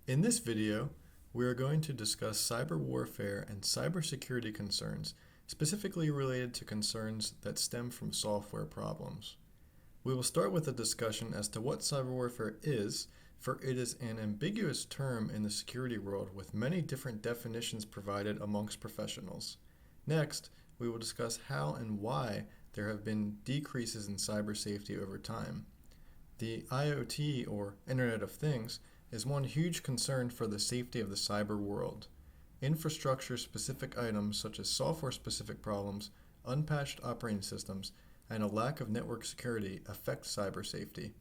In this video, we are going to discuss cyber warfare and cybersecurity concerns, specifically related to concerns that stem from software problems. We will start with a discussion as to what cyber warfare is, for it is an ambiguous term in the security world with many different definitions provided amongst professionals. Next, we will discuss how and why there have been decreases in cyber safety over time. The IoT, or Internet of Things, is one huge concern for the safety of the cyber world. Infrastructure-specific items such as software-specific problems, unpatched operating systems, and a lack of network security affect cyber safety.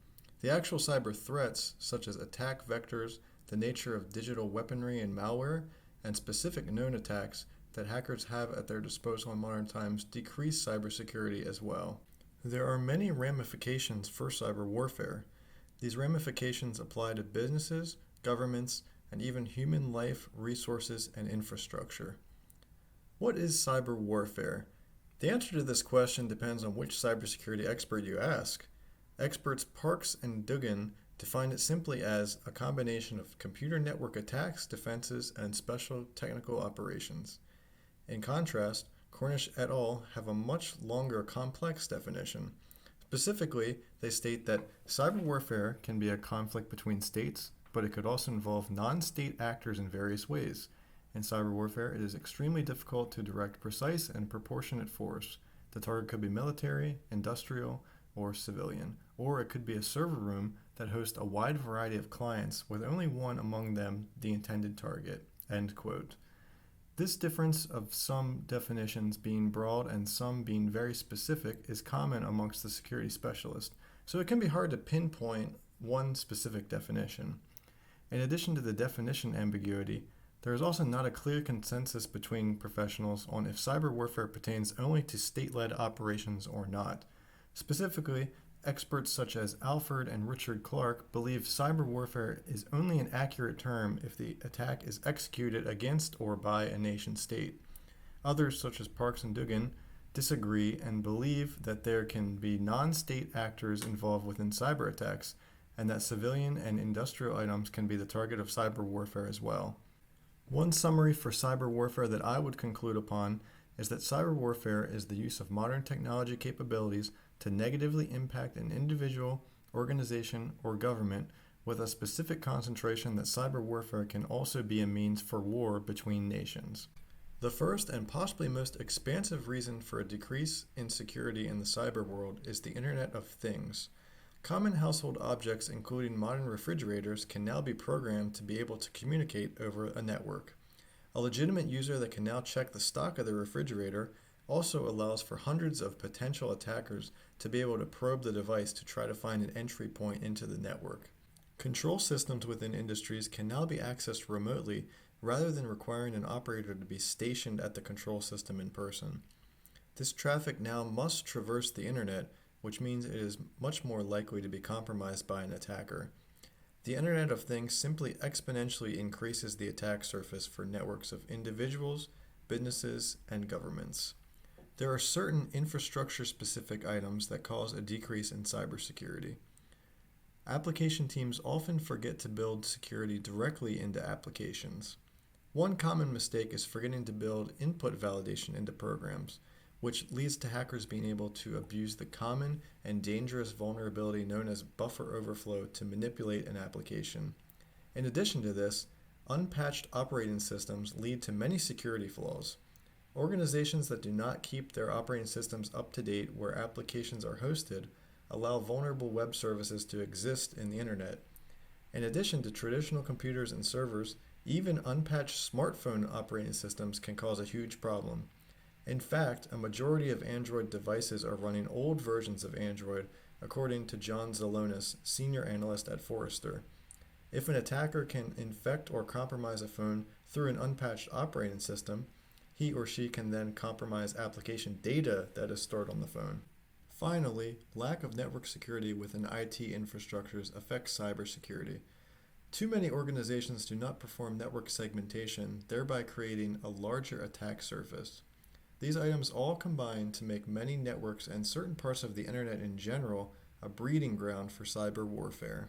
The actual cyber threats, such as attack vectors, the nature of digital weaponry and malware, and specific known attacks that hackers have at their disposal in modern times, decrease cybersecurity as well. There are many ramifications for cyber warfare. These ramifications apply to businesses, governments, and even human life, resources, and infrastructure. What is cyber warfare? The answer to this question depends on which cybersecurity expert you ask. Experts Parks and Dugan define it simply as a combination of computer network attacks, defenses, and special technical operations. In contrast, Cornish et al. Have a much longer complex definition. Specifically, they state that cyber warfare can be a conflict between states, but it could also involve non-state actors in various ways. In cyber warfare, it is extremely difficult to direct precise and proportionate force. The target could be military, industrial, or civilian, or it could be a server room that hosts a wide variety of clients with only one among them the intended target. End quote. This difference of some definitions being broad and some being very specific is common amongst the security specialists, so it can be hard to pinpoint one specific definition. In addition to the definition ambiguity, there is also not a clear consensus between professionals on if cyber warfare pertains only to state-led operations or not. Specifically, experts such as Alfred and Richard Clark believe cyber warfare is only an accurate term if the attack is executed against or by a nation state. Others, such as Parks and Dugan, disagree and believe that there can be non-state actors involved within cyber attacks, and that civilian and industrial items can be the target of cyber warfare as well. One summary for cyber warfare that I would conclude upon is that cyber warfare is the use of modern technology capabilities to negatively impact an individual, organization, or government, with a specific concentration that cyber warfare can also be a means for war between nations. The first and possibly most expansive reason for a decrease in security in the cyber world is the Internet of Things. Common household objects, including modern refrigerators, can now be programmed to be able to communicate over a network. A legitimate user that can now check the stock of the refrigerator also allows for hundreds of potential attackers to be able to probe the device to try to find an entry point into the network. Control systems within industries can now be accessed remotely rather than requiring an operator to be stationed at the control system in person. This traffic now must traverse the internet, which means it is much more likely to be compromised by an attacker. The Internet of Things simply exponentially increases the attack surface for networks of individuals, businesses, and governments. There are certain infrastructure-specific items that cause a decrease in cybersecurity. Application teams often forget to build security directly into applications. One common mistake is forgetting to build input validation into programs, which leads to hackers being able to abuse the common and dangerous vulnerability known as buffer overflow to manipulate an application. In addition to this, unpatched operating systems lead to many security flaws. Organizations that do not keep their operating systems up to date where applications are hosted allow vulnerable web services to exist in the internet. In addition to traditional computers and servers, even unpatched smartphone operating systems can cause a huge problem. In fact, a majority of Android devices are running old versions of Android, according to John Zalonis, senior analyst at Forrester. If an attacker can infect or compromise a phone through an unpatched operating system, he or she can then compromise application data that is stored on the phone. Finally, lack of network security within IT infrastructures affects cybersecurity. Too many organizations do not perform network segmentation, thereby creating a larger attack surface. These items all combine to make many networks and certain parts of the internet in general a breeding ground for cyber warfare.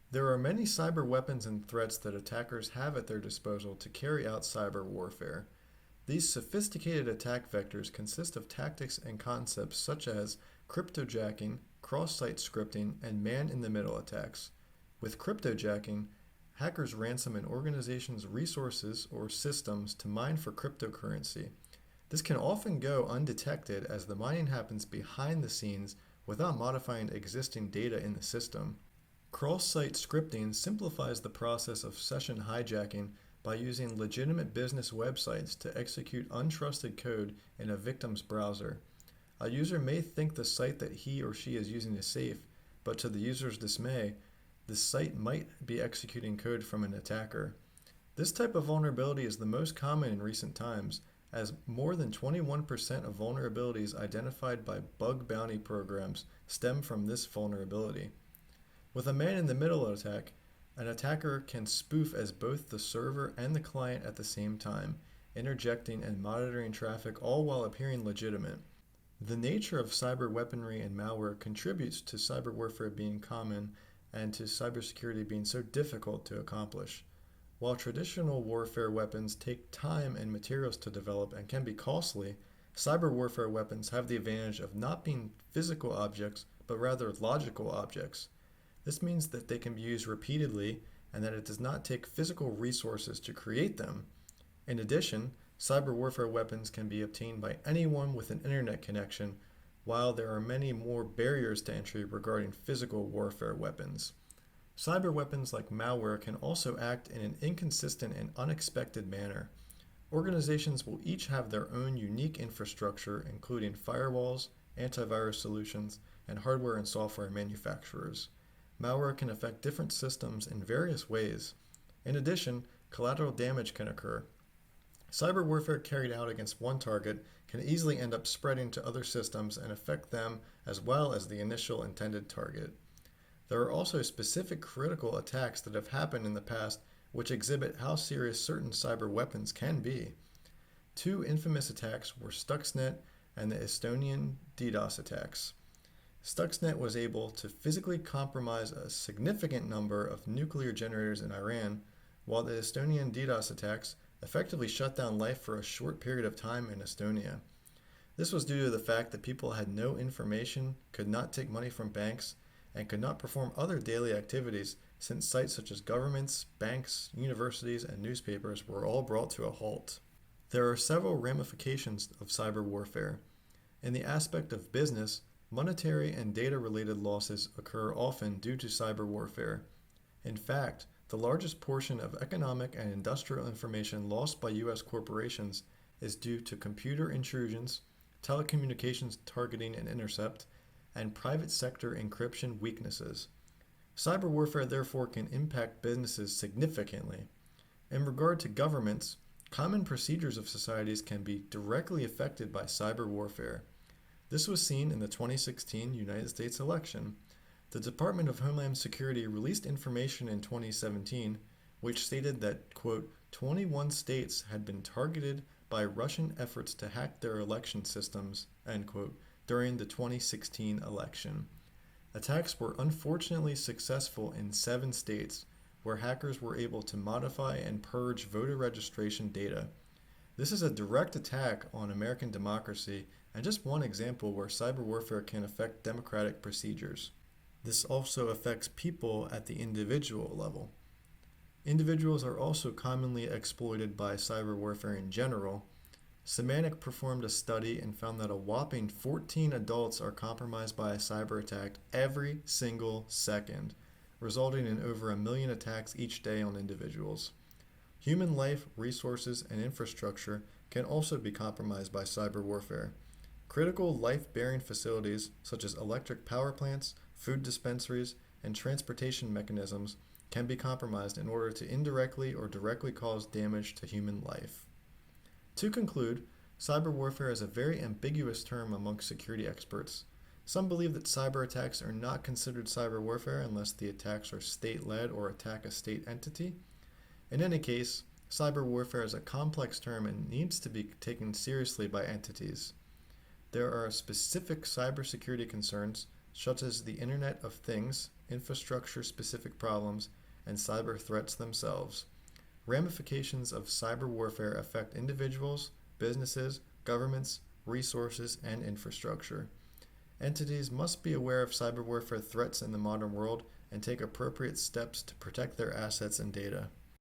There are many cyber weapons and threats that attackers have at their disposal to carry out cyber warfare. These sophisticated attack vectors consist of tactics and concepts such as cryptojacking, cross-site scripting, and man-in-the-middle attacks. With cryptojacking, hackers ransom an organization's resources or systems to mine for cryptocurrency. This can often go undetected as the mining happens behind the scenes without modifying existing data in the system. Cross-site scripting simplifies the process of session hijacking by using legitimate business websites to execute untrusted code in a victim's browser. A user may think the site that he or she is using is safe, but to the user's dismay, the site might be executing code from an attacker. This type of vulnerability is the most common in recent times, as more than 21% of vulnerabilities identified by bug bounty programs stem from this vulnerability. With a man-in-the-middle attack, an attacker can spoof as both the server and the client at the same time, interjecting and monitoring traffic all while appearing legitimate. The nature of cyber weaponry and malware contributes to cyber warfare being common and to cybersecurity being so difficult to accomplish. While traditional warfare weapons take time and materials to develop and can be costly, cyber warfare weapons have the advantage of not being physical objects, but rather logical objects. This means that they can be used repeatedly and that it does not take physical resources to create them. In addition, cyber warfare weapons can be obtained by anyone with an internet connection, while there are many more barriers to entry regarding physical warfare weapons. Cyber weapons like malware can also act in an inconsistent and unexpected manner. Organizations will each have their own unique infrastructure, including firewalls, antivirus solutions, and hardware and software manufacturers. Malware can affect different systems in various ways. In addition, collateral damage can occur. Cyber warfare carried out against one target can easily end up spreading to other systems and affect them as well as the initial intended target. There are also specific critical attacks that have happened in the past which exhibit how serious certain cyber weapons can be. Two infamous attacks were Stuxnet and the Estonian DDoS attacks. Stuxnet was able to physically compromise a significant number of nuclear generators in Iran, while the Estonian DDoS attacks effectively shut down life for a short period of time in Estonia. This was due to the fact that people had no information, could not take money from banks, and could not perform other daily activities since sites such as governments, banks, universities, and newspapers were all brought to a halt. There are several ramifications of cyber warfare. In the aspect of business, monetary and data-related losses occur often due to cyber warfare. In fact, the largest portion of economic and industrial information lost by U.S. corporations is due to computer intrusions, telecommunications targeting and intercept, and private sector encryption weaknesses. Cyber warfare therefore can impact businesses significantly. In regard to governments, common procedures of societies can be directly affected by cyber warfare. This was seen in the 2016 United States election. The Department of Homeland Security released information in 2017 which stated that, quote, 21 states had been targeted by Russian efforts to hack their election systems, end quote, during the 2016 election. Attacks were unfortunately successful in 7 states, where hackers were able to modify and purge voter registration data. This is a direct attack on American democracy and just one example where cyber warfare can affect democratic procedures. This also affects people at the individual level. Individuals are also commonly exploited by cyber warfare in general. Semantic performed a study and found that a whopping 14 adults are compromised by a cyber attack every single second, resulting in over 1 million attacks each day on individuals. Human life, resources, and infrastructure can also be compromised by cyber warfare. Critical life-bearing facilities such as electric power plants, food dispensaries, and transportation mechanisms can be compromised in order to indirectly or directly cause damage to human life. To conclude, cyber warfare is a very ambiguous term among security experts. Some believe that cyber attacks are not considered cyber warfare unless the attacks are state-led or attack a state entity. In any case, cyber warfare is a complex term and needs to be taken seriously by entities. There are specific cybersecurity concerns, such as the Internet of Things, infrastructure-specific problems, and cyber threats themselves. Ramifications of cyber warfare affect individuals, businesses, governments, resources, and infrastructure. Entities must be aware of cyber warfare threats in the modern world and take appropriate steps to protect their assets and data.